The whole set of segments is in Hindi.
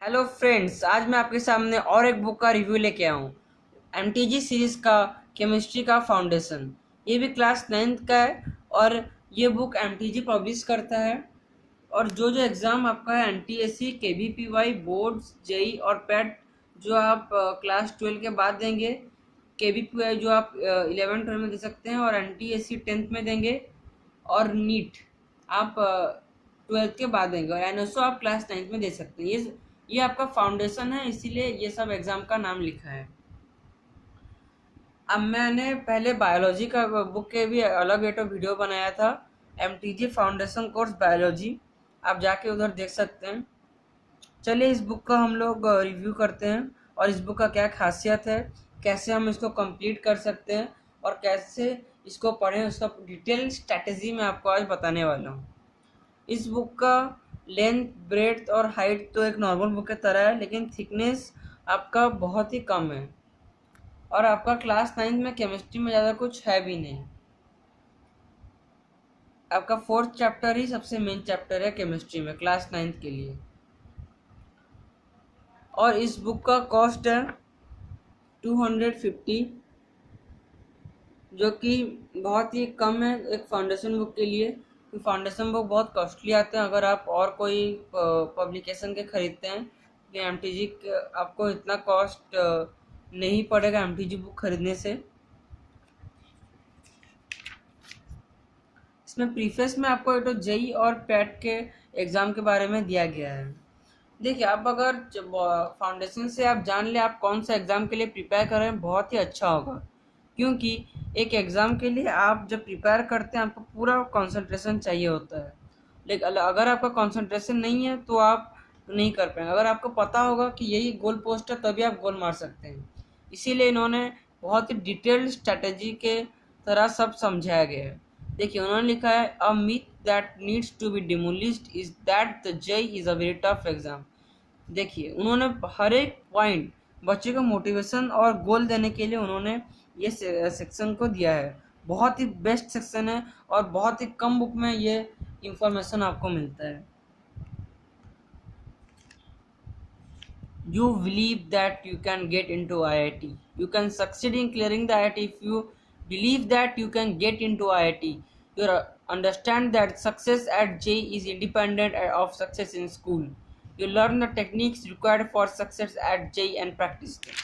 हेलो फ्रेंड्स, आज मैं आपके सामने और एक बुक का रिव्यू लेके आया हूँ। एमटीजी सीरीज का केमिस्ट्री का फाउंडेशन। ये भी क्लास 9th का है और ये बुक एमटीजी पब्लिश करता है। और जो जो एग्ज़ाम आपका है एनटीएससी, केवीपीवाई, बोर्ड्स, जेई और पैट जो आप क्लास 12 के बाद देंगे, केवीपीवाई जो आप 11th में दे सकते हैं और एनटीएससी 10th में देंगे और नीट आप 12th के बाद देंगे और एनएसओ आप क्लास 9th में दे सकते हैं। ये आपका फाउंडेशन है, इसीलिए ये सब एग्ज़ाम का नाम लिखा है। अब मैंने पहले बायोलॉजी का बुक के भी अलग एक वीडियो बनाया था, एमटीजी फाउंडेशन कोर्स बायोलॉजी, आप जाके उधर देख सकते हैं। चलिए इस बुक का हम लोग रिव्यू करते हैं और इस बुक का क्या खासियत है, कैसे हम इसको कंप्लीट कर सकते हैं और कैसे इसको पढ़ें, उसका डिटेल स्ट्रैटेजी मैं आपको आज बताने वाला हूँ। इस बुक का लेंथ, ब्रेड्थ और हाइट तो एक नॉर्मल बुक की तरह है, लेकिन थिकनेस आपका बहुत ही कम है और आपका क्लास 9th में केमिस्ट्री में ज़्यादा कुछ है भी नहीं। आपका 4th चैप्टर ही सबसे मेन चैप्टर है केमिस्ट्री में क्लास 9th के लिए। और इस बुक का कॉस्ट है 250, जो कि बहुत ही कम है एक फाउंडेशन बुक के लिए। फाउंडेशन बुक बहुत कॉस्टली आते हैं अगर आप और कोई पब्लिकेशन के ख़रीदते हैं। कि एमटीजी आपको इतना कॉस्ट नहीं पड़ेगा एमटीजी बुक खरीदने से। इसमें प्रीफेस में आपको एक तो जेई और पैट के एग्ज़ाम के बारे में दिया गया है। देखिए, आप अगर फाउंडेशन से आप जान ले आप कौन सा एग्ज़ाम के लिए प्रिपेयर कर रहे हैं, बहुत ही अच्छा होगा। क्योंकि एक एग्ज़ाम के लिए आप जब प्रिपेयर करते हैं आपको पूरा कंसंट्रेशन चाहिए होता है, लेकिन अगर आपका कंसंट्रेशन नहीं है तो आप नहीं कर पाएंगे। अगर आपको पता होगा कि यही गोल पोस्ट है तभी आप गोल मार सकते हैं। इसीलिए इन्होंने बहुत ही डिटेल्ड स्ट्रैटेजी के तरह सब समझाया गया है। देखिए, उन्होंने लिखा है a myth that needs to be demolished is that the JEE is a very tough exam. देखिए, उन्होंने हर एक पॉइंट बच्चे को मोटिवेशन और गोल देने के लिए उन्होंने ये सेक्शन को दिया है। बहुत ही बेस्ट सेक्शन है और बहुत ही कम बुक में ये इंफॉर्मेशन आपको मिलता है। You believe that you can get into IIT. You can succeed in clearing the IIT if you believe that you can get into IIT. You understand that success at J is independent of success in school. You learn the techniques required for success at J and practice them.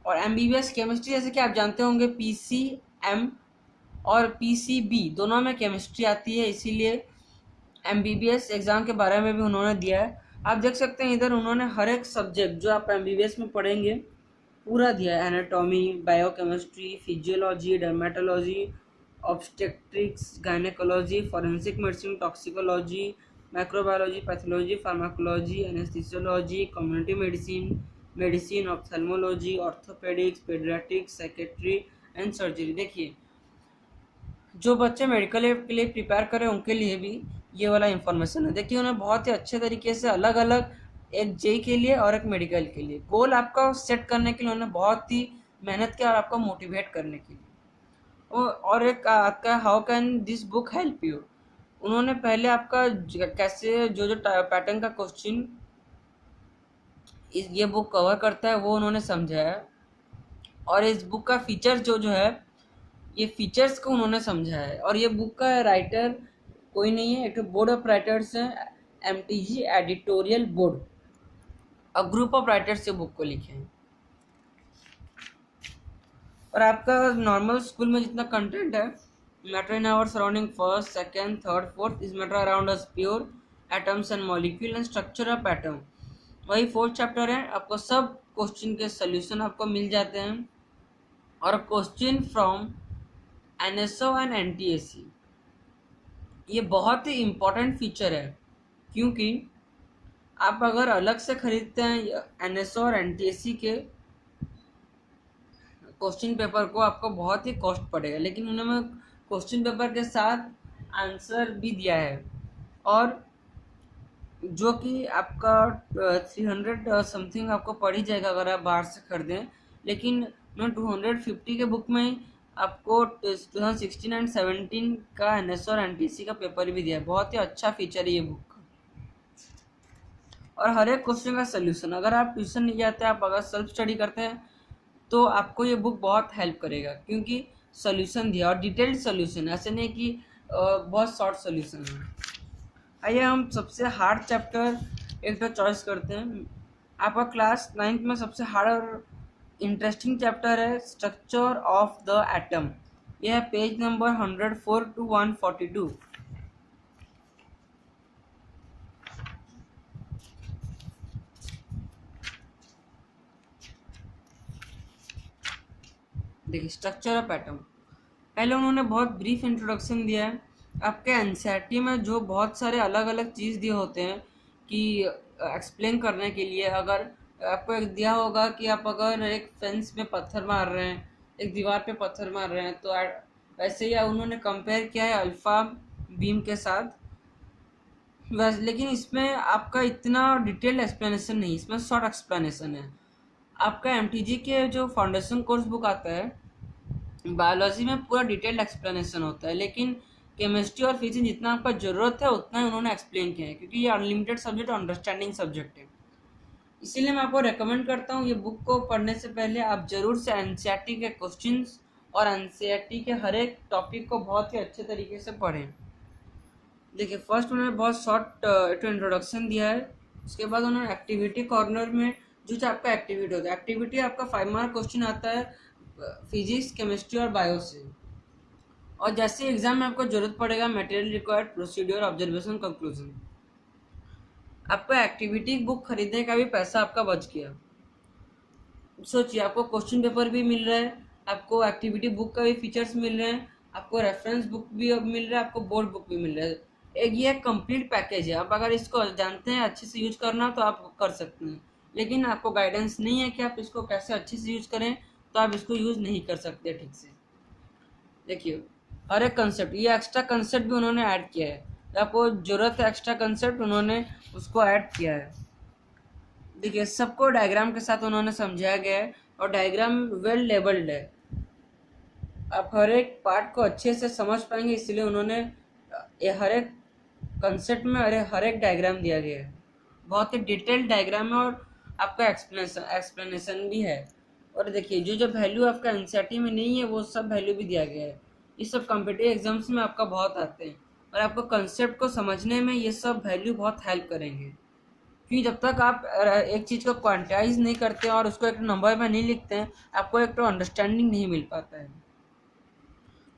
और एमबीबीएस केमिस्ट्री जैसे कि आप जानते होंगे पीसीएम और पीसीबी दोनों में केमिस्ट्री आती है, इसीलिए एमबीबीएस एग्ज़ाम के बारे में भी उन्होंने दिया है। आप देख सकते हैं इधर उन्होंने हर एक सब्जेक्ट जो आप एमबीबीएस में पढ़ेंगे पूरा दिया है। Anatomy, biochemistry, physiology, dermatology, obstetrics, gynaecology, forensic medicine, toxicology, microbiology, pathology, pharmacology, anaesthesiology, community medicine, medicine, ophthalmology, orthopaedics, paediatrics, psychiatry and surgery. देखिए, जो बच्चे मेडिकल के लिए प्रिपेयर करें उनके लिए भी ये वाला इन्फॉर्मेशन है। देखिए, उन्हें बहुत ही अच्छे तरीके से अलग अलग, एक जेई के लिए और एक मेडिकल के लिए, गोल आपका सेट करने के लिए उन्होंने बहुत ही मेहनत किया और आपको मोटिवेट करने के लिए। और एक आपका how can this book help you, उन्होंने पहले आपका कैसे जो जो पैटर्न का क्वेश्चन ये बुक कवर करता है वो उन्होंने समझाया। और इस बुक का फीचर्स जो जो है, ये फीचर्स को उन्होंने समझा है। और ये बुक का राइटर कोई नहीं है, एक बोर्ड ऑफ राइटर्स हैं, MTG editorial board, a group of writers ये बुक को लिखे हैं। और आपका नॉर्मल स्कूल में जितना कंटेंट है, matter in our surrounding first, second, third, fourth is matter around us pure atoms and molecule and structure of atom, वही 4th चैप्टर है। आपको सब क्वेश्चन के सोल्यूशन आपको मिल जाते हैं। और question from NSO and NTSC, ये बहुत ही इम्पोर्टेंट फीचर है, क्योंकि आप अगर अलग से खरीदते हैं एनएसओ और एनटीएससी के क्वेश्चन पेपर को, आपको बहुत ही कॉस्ट पड़ेगा, लेकिन उन्होंने क्वेश्चन पेपर के साथ आंसर भी दिया है। और जो कि आपका 300 समथिंग आपको पड़ ही जाएगा अगर आप बाहर से खरीदें, लेकिन 250 के बुक में आपको 2016 एंड 17 का एनएसओ और एनटीसी का पेपर भी दिया है। बहुत ही अच्छा फीचर है ये बुक का। और हर एक क्वेश्चन का सोल्यूशन। अगर आप ट्यूशन नहीं जाते, आप अगर सेल्फ स्टडी करते हैं तो आपको ये बुक बहुत हेल्प करेगा, क्योंकि सोल्यूशन दिया और डिटेल्ड सोल्यूशन, ऐसे नहीं कि बहुत शॉर्ट सोल्यूशन है। आइए हम सबसे हार्ड चैप्टर एक तो चॉइस करते हैं। आपका क्लास 9th में सबसे हार्ड और इंटरेस्टिंग चैप्टर है स्ट्रक्चर ऑफ द एटम। यह है पेज नंबर 104 to 142। देखिए स्ट्रक्चर ऑफ एटम, पहले उन्होंने बहुत ब्रीफ इंट्रोडक्शन दिया है। आपके एनसीईआरटी में जो बहुत सारे अलग अलग चीज़ दिए होते हैं कि एक्सप्लेन करने के लिए, अगर आपको एक दिया होगा कि आप अगर एक फेंस में पत्थर मार रहे हैं, एक दीवार पे पत्थर मार रहे हैं, तो वैसे ही उन्होंने कंपेयर किया है अल्फ़ा बीम के साथ। वैसे लेकिन इसमें आपका इतना डिटेल्ड एक्सप्लेनेशन नहीं, इसमें शॉर्ट एक्सप्लेनेशन है। आपका एमटीजी के जो फाउंडेशन कोर्स बुक आता है, बायोलॉजी में पूरा डिटेल्ड एक्सप्लेनेशन होता है, लेकिन केमिस्ट्री और फिजिक्स जितना आपका ज़रूरत है उतना ही उन्होंने एक्सप्लेन किया है, क्योंकि ये अनलिमिटेड सब्जेक्ट और अंडरस्टैंडिंग सब्जेक्ट है। इसीलिए मैं आपको रेकमेंड करता हूँ ये बुक को पढ़ने से पहले आप ज़रूर से एनसीईआरटी के क्वेश्चंस और एनसीईआरटी के हर एक टॉपिक को बहुत ही अच्छे तरीके से पढ़ें। देखिए फर्स्ट उन्होंने बहुत शॉर्ट इंट्रोडक्शन दिया है, उसके बाद उन्होंने एक्टिविटी कॉर्नर में जो आपका एक्टिविटी होता है, एक्टिविटी आपका 5 मार्क क्वेश्चन आता है फिजिक्स, केमिस्ट्री और बायो से, और जैसे एग्जाम में आपको जरूरत पड़ेगा material required, procedure, observation, conclusion. आपको एक्टिविटी बुक खरीदने का भी पैसा आपका बच गया। सोचिए आपको क्वेश्चन पेपर भी मिल रहा है, आपको एक्टिविटी बुक का भी फीचर्स मिल रहे हैं, आपको रेफरेंस बुक भी अब मिल रहा है, आपको बोर्ड बुक भी मिल रहा है। एक ये कंप्लीट पैकेज है। आप अगर इसको जानते हैं अच्छे से यूज करना तो आप कर सकते हैं, लेकिन आपको गाइडेंस नहीं है कि आप इसको कैसे अच्छे से यूज करें, तो आप इसको यूज नहीं कर सकते ठीक से। देखिए हर एक कंसेप्ट, ये एक्स्ट्रा कंसेप्ट भी उन्होंने ऐड किया है, आपको जरूरत है एक्स्ट्रा कंसेप्ट उन्होंने उसको ऐड किया है। देखिए सबको डायग्राम के साथ उन्होंने समझाया गया है, और डायग्राम वेल लेबल्ड है, आप हर एक पार्ट को अच्छे से समझ पाएंगे, इसलिए उन्होंने ये हर एक कंसेप्ट में हर एक डायग्राम दिया गया है। बहुत ही डिटेल्ड डायग्राम है और आपका एक्सप्लेनेशन भी है। और देखिए जो जो वैल्यू आपका एनसीईआरटी में नहीं है वो सब वैल्यू भी दिया गया है। ये सब कॉम्पिटिटिव एग्जाम्स में आपका बहुत आते हैं, और आपको कंसेप्ट को समझने में ये सब वैल्यू बहुत हेल्प करेंगे, क्योंकि जब तक आप एक चीज़ को क्वांटाइज नहीं करते और उसको एक नंबर में नहीं लिखते हैं, आपको एक तो अंडरस्टैंडिंग नहीं मिल पाता है।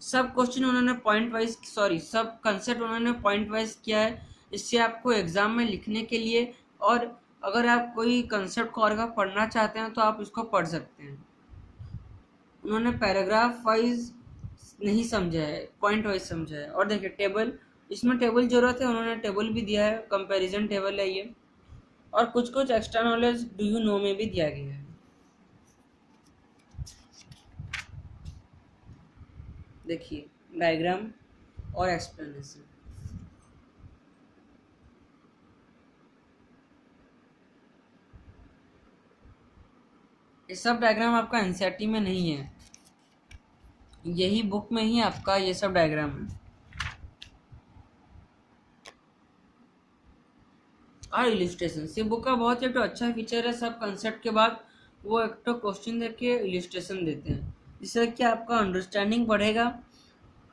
सब क्वेश्चन उन्होंने सब कंसेप्ट उन्होंने पॉइंट वाइज किया है, इससे आपको एग्जाम में लिखने के लिए, और अगर आप कोई कंसेप्ट को और पढ़ना चाहते हैं तो आप इसको पढ़ सकते हैं। उन्होंने पैराग्राफ वाइज नहीं समझा है, पॉइंट वाइज समझा है। और देखिए टेबल, इसमें टेबल जरूरत है, उन्होंने टेबल भी दिया है, कंपैरिजन टेबल है ये, और कुछ कुछ extra knowledge do you know में भी दिया गया है। देखिए डायग्राम और एक्सप्लेनेशन, ये सब डायग्राम आपका एनसीईआरटी में नहीं है, यही बुक में ही आपका ये सब डायग्राम है। और इलिस्ट्रेशन, ये बुक का बहुत एक तो अच्छा फीचर है, सब कंसेप्ट के बाद वो एक तो क्वेश्चन देके इलिस्ट्रेशन देते हैं, जिससे कि आपका अंडरस्टैंडिंग बढ़ेगा।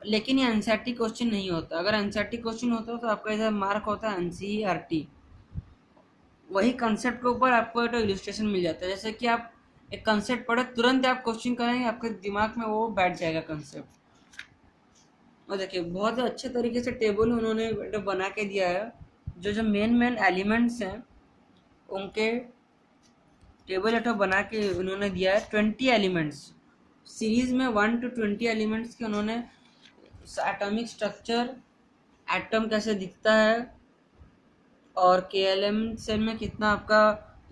लेकिन ये एनसीईआरटी क्वेश्चन नहीं होता, अगर एनसीईआरटी क्वेश्चन होता तो आपका इधर मार्क होता है एनसीईआरटी, वही कंसेप्ट के ऊपर आपको तो इलिस्ट्रेशन मिल जाता है। जैसे कि आप एक कंसेप्ट पढ़े तुरंत आप क्वेश्चन करेंगे, आपके दिमाग में वो बैठ जाएगा कंसेप्ट। और देखिए बहुत ही अच्छे तरीके से टेबल उन्होंने बना के दिया है, जो मेन एलिमेंट्स हैं उनके टेबल बना के उन्होंने दिया है। 20 एलिमेंट्स सीरीज में 1 to 20 एलिमेंट्स के उन्होंने एटॉमिक स्ट्रक्चर, एटम कैसे दिखता है, और KLM सेल में कितना आपका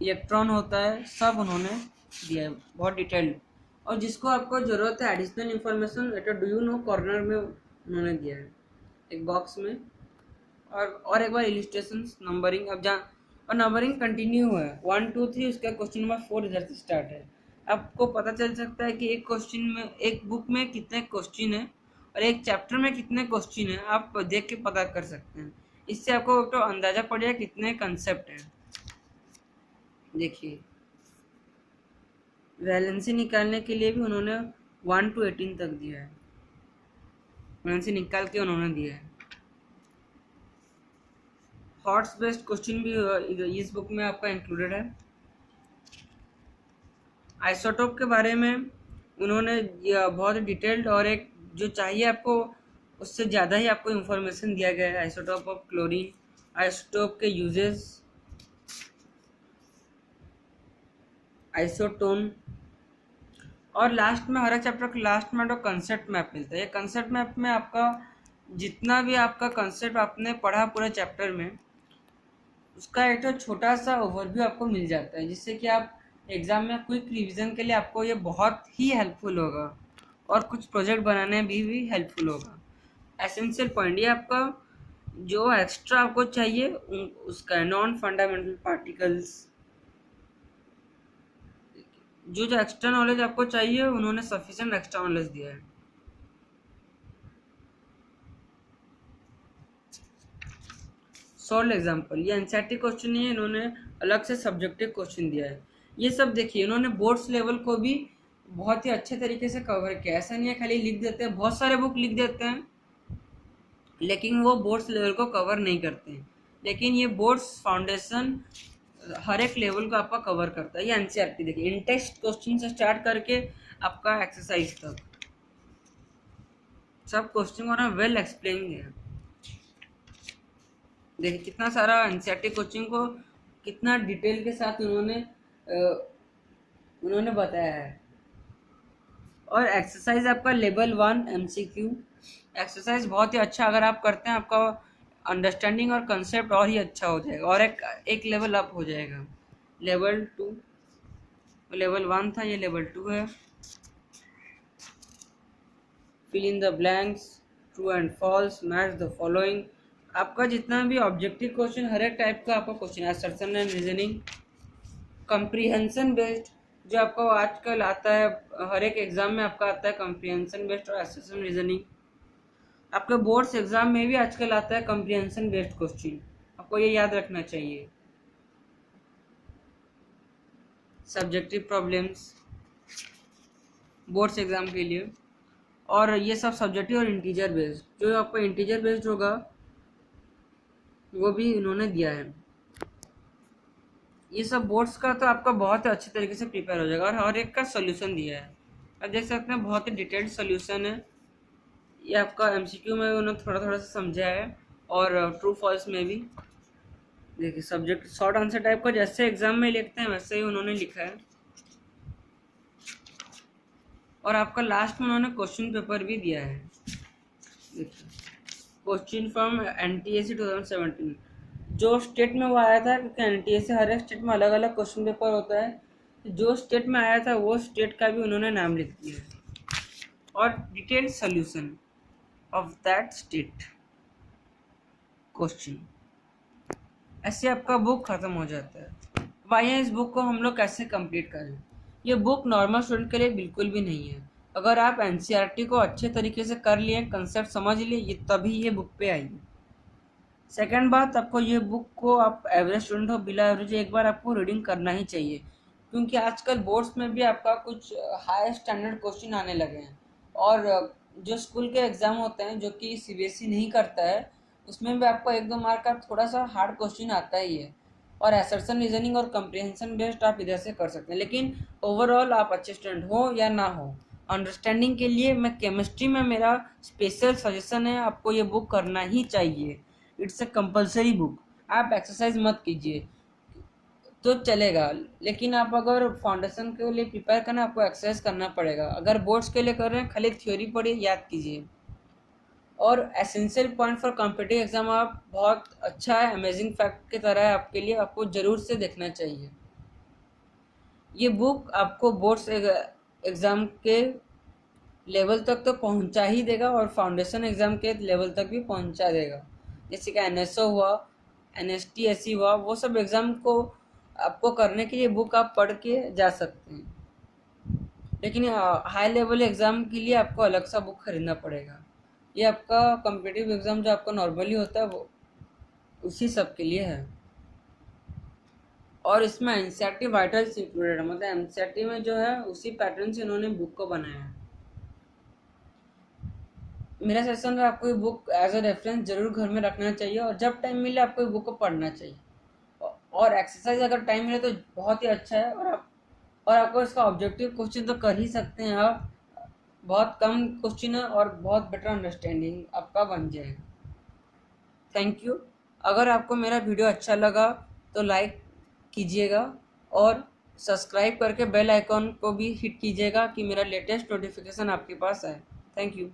इलेक्ट्रॉन होता है, सब उन्होंने दिया है बहुत डिटेल्ड। और जिसको आपको ज़रूरत है additional information, do you know corner में उन्होंने दिया है एक बॉक्स में, और एक बार इलिस्ट्रेशन, नंबरिंग, अब जहाँ और नंबरिंग कंटिन्यू है 1 2 3, उसका क्वेश्चन नंबर 4 इधर से स्टार्ट है। आपको पता चल सकता है कि एक क्वेश्चन में, एक बुक में कितने क्वेश्चन है और एक चैप्टर में कितने क्वेश्चन है, आप देख के पता कर सकते हैं। इससे आपको तो अंदाज़ा पड़ जाए कितने कंसेप्ट हैं। देखिए वैलेंसी निकालने के लिए भी उन्होंने 1 to 18 तक दिया है, वैलेंसी निकाल के उन्होंने दिया है। थॉट्स बेस्ड क्वेश्चन भी इस बुक में आपका इंक्लूडेड है। आइसोटोप के बारे में उन्होंने बहुत डिटेल्ड और एक जो चाहिए आपको उससे ज़्यादा ही आपको इंफॉर्मेशन दिया गया है। आइसोटोप ऑफ क्लोरीन, आइसोटोप के यूजेस, आइसोटोन, और लास्ट में हर एक चैप्टर के लास्ट में तो कंसेप्ट मैप मिलता है। ये कंसेप्ट मैप में आपका जितना भी आपका कंसेप्ट आपने पढ़ा पूरे चैप्टर में, उसका एक तो छोटा सा ओवरव्यू आपको मिल जाता है, जिससे कि आप एग्ज़ाम में क्विक रिवीजन के लिए आपको ये बहुत ही हेल्पफुल होगा और कुछ प्रोजेक्ट बनाने में भी हेल्पफुल होगा। एसेंशियल पॉइंट ये आपका जो एक्स्ट्रा आपको चाहिए उसका नॉन फंडामेंटल पार्टिकल्स, जो एक्स्ट्रा नॉलेज आपको चाहिए उन्होंने सफिशिएंट एक्स्ट्रा नॉलेज दिया है। सॉल्व एग्जाम्पल, ये एनसीईआरटी क्वेश्चन नहीं है, इन्होंने अलग से सब्जेक्टिव क्वेश्चन दिया है। ये सब देखिए इन्होंने बोर्ड्स लेवल को भी बहुत ही अच्छे तरीके से कवर किया। ऐसा नहीं है खाली लिख देते हैं, बहुत सारे बुक लिख देते हैं लेकिन वो बोर्ड्स लेवल को कवर नहीं करते हैं। लेकिन ये बोर्ड्स फाउंडेशन हर एक लेवल को आपका कवर करता है। ये एनसीईआरटी देखिए इन टेक्स्ट क्वेश्चन से स्टार्ट करके आपका एक्सरसाइज तक सब क्वेश्चन को वेल एक्सप्लेन है। देखिए कितना सारा एनसीईआरटी कोचिंग को कितना डिटेल के साथ उन्होंने बताया है। और एक्सरसाइज आपका लेवल 1 एमसीक्यू एक्सरसाइज बहुत ही अच्छा अगर आप करते हैं, आपका अंडरस्टैंडिंग और कंसेप्ट और ही अच्छा हो जाएगा और एक लेवल अप हो जाएगा। लेवल 2, लेवल 1 था, ये लेवल 2 है। Fill in the blanks, true and false, match the following. आपका जितना भी ऑब्जेक्टिव क्वेश्चन हर एक टाइप का आपका क्वेश्चन है। Assertion and reasoning, comprehension based जो आपको आजकल आता है, हर एक एग्जाम में आपका आता है कंप्रीहेंशन बेस्ड और असर्शन रीजनिंग। आपके बोर्ड्स एग्जाम में भी आजकल आता है कंप्रीहेंशन बेस्ड क्वेश्चन, आपको ये याद रखना चाहिए। सब्जेक्टिव प्रॉब्लम्स बोर्ड्स एग्जाम के लिए, और ये सब सब्जेक्टिव और इंटीजर बेस्ड, जो आपको इंटीजर बेस्ड होगा वो भी इन्होंने दिया है। ये सब बोर्ड्स का तो आपका बहुत ही अच्छे तरीके से प्रिपेयर हो जाएगा और हर एक का सोल्यूशन दिया है। आप देख सकते हैं बहुत ही डिटेल्ड सोल्यूशन है। ये आपका एमसीक्यू में उन्होंने थोड़ा थोड़ा सा समझा है और ट्रू फॉल्स में भी। देखिए सब्जेक्ट शॉर्ट आंसर टाइप का जैसे एग्जाम में लिखते हैं वैसे ही उन्होंने लिखा है। और आपका लास्ट में उन्होंने क्वेश्चन पेपर भी दिया है। देखिए क्वेश्चन फ्रॉम एनटीएसी 2017, जो स्टेट में वो आया था, क्योंकि एनटीएसी हर एक स्टेट में अलग अलग क्वेश्चन पेपर होता है, जो स्टेट में आया था वो स्टेट का भी उन्होंने नाम लिख दिया है और detailed solution of that state question. ऐसे आपका बुक खत्म हो जाता है। अब आइए इस बुक को हम लोग कैसे कंप्लीट करें। ये बुक नॉर्मल स्टूडेंट के लिए बिल्कुल भी नहीं है। अगर आप एनसीईआरटी को अच्छे तरीके से कर लिए, कंसेप्ट समझ लिए, ये तभी ये बुक पे आई। सेकंड बात, आपको ये बुक को आप एवरेज स्टूडेंट हो बिला एवरेज एक बार आपको रीडिंग करना ही चाहिए, क्योंकि आजकल बोर्ड्स में भी आपका कुछ हाई स्टैंडर्ड क्वेश्चन आने लगे हैं। और जो स्कूल के एग्ज़ाम होते हैं जो कि सीबीएसई नहीं करता है, उसमें भी आपको 1-2 मार्क का थोड़ा सा हार्ड क्वेश्चन आता ही है। और असर्शन रीजनिंग और कंप्रीहेंशन बेस्ड आप इधर से कर सकते हैं। लेकिन ओवरऑल आप अच्छे स्टूडेंट हो या ना हो, अंडरस्टैंडिंग के लिए मैं केमिस्ट्री में मेरा स्पेशल सजेशन है, आपको ये बुक करना ही चाहिए। It's a compulsory book. आप एक्सरसाइज मत कीजिए तो चलेगा, लेकिन आप अगर फाउंडेशन के लिए प्रिपेयर करना आपको एक्सरसाइज करना पड़ेगा। अगर बोर्ड्स के लिए कर रहे हैं खाली थ्योरी पढ़िए, याद कीजिए। और essential point for competitive exam आप बहुत अच्छा है, अमेजिंग फैक्ट की तरह है आपके लिए, आपको ज़रूर से देखना चाहिए। ये बुक आपको बोर्ड्स एग्ज़ाम के लेवल तक तो पहुंचा ही देगा और फाउंडेशन एग्ज़ाम के लेवल तक भी पहुंचा देगा। जैसे कि एनएसओ हुआ, एनएसटीएससी हुआ, वो सब एग्ज़ाम को आपको करने के लिए बुक आप पढ़ के जा सकते हैं। लेकिन हाई लेवल एग्ज़ाम के लिए आपको अलग सा बुक खरीदना पड़ेगा। ये आपका कॉम्पिटिटिव एग्ज़ाम जो आपका नॉर्मली होता है वो उसी सब के लिए है। और इसमें एनसीईआरटी वाइटल्स इंक्लूडेड है, मतलब एनसीईआरटी में जो है उसी पैटर्न से इन्होंने बुक को बनाया है। मेरा सजेशन है आपको ये बुक एज अ रेफरेंस जरूर घर में रखना चाहिए और जब टाइम मिले आपको ये बुक को पढ़ना चाहिए। और एक्सरसाइज अगर टाइम मिले तो बहुत ही अच्छा है। और आपको इसका ऑब्जेक्टिव क्वेश्चन तो कर ही सकते हैं आप, बहुत कम क्वेश्चन है और बहुत बेटर अंडरस्टैंडिंग आपका बन जाएगा। Thank you. अगर आपको मेरा वीडियो अच्छा लगा तो लाइक कीजिएगा और सब्सक्राइब करके बेल आइकॉन को भी हिट कीजिएगा कि मेरा लेटेस्ट नोटिफिकेशन आपके पास आए। Thank you.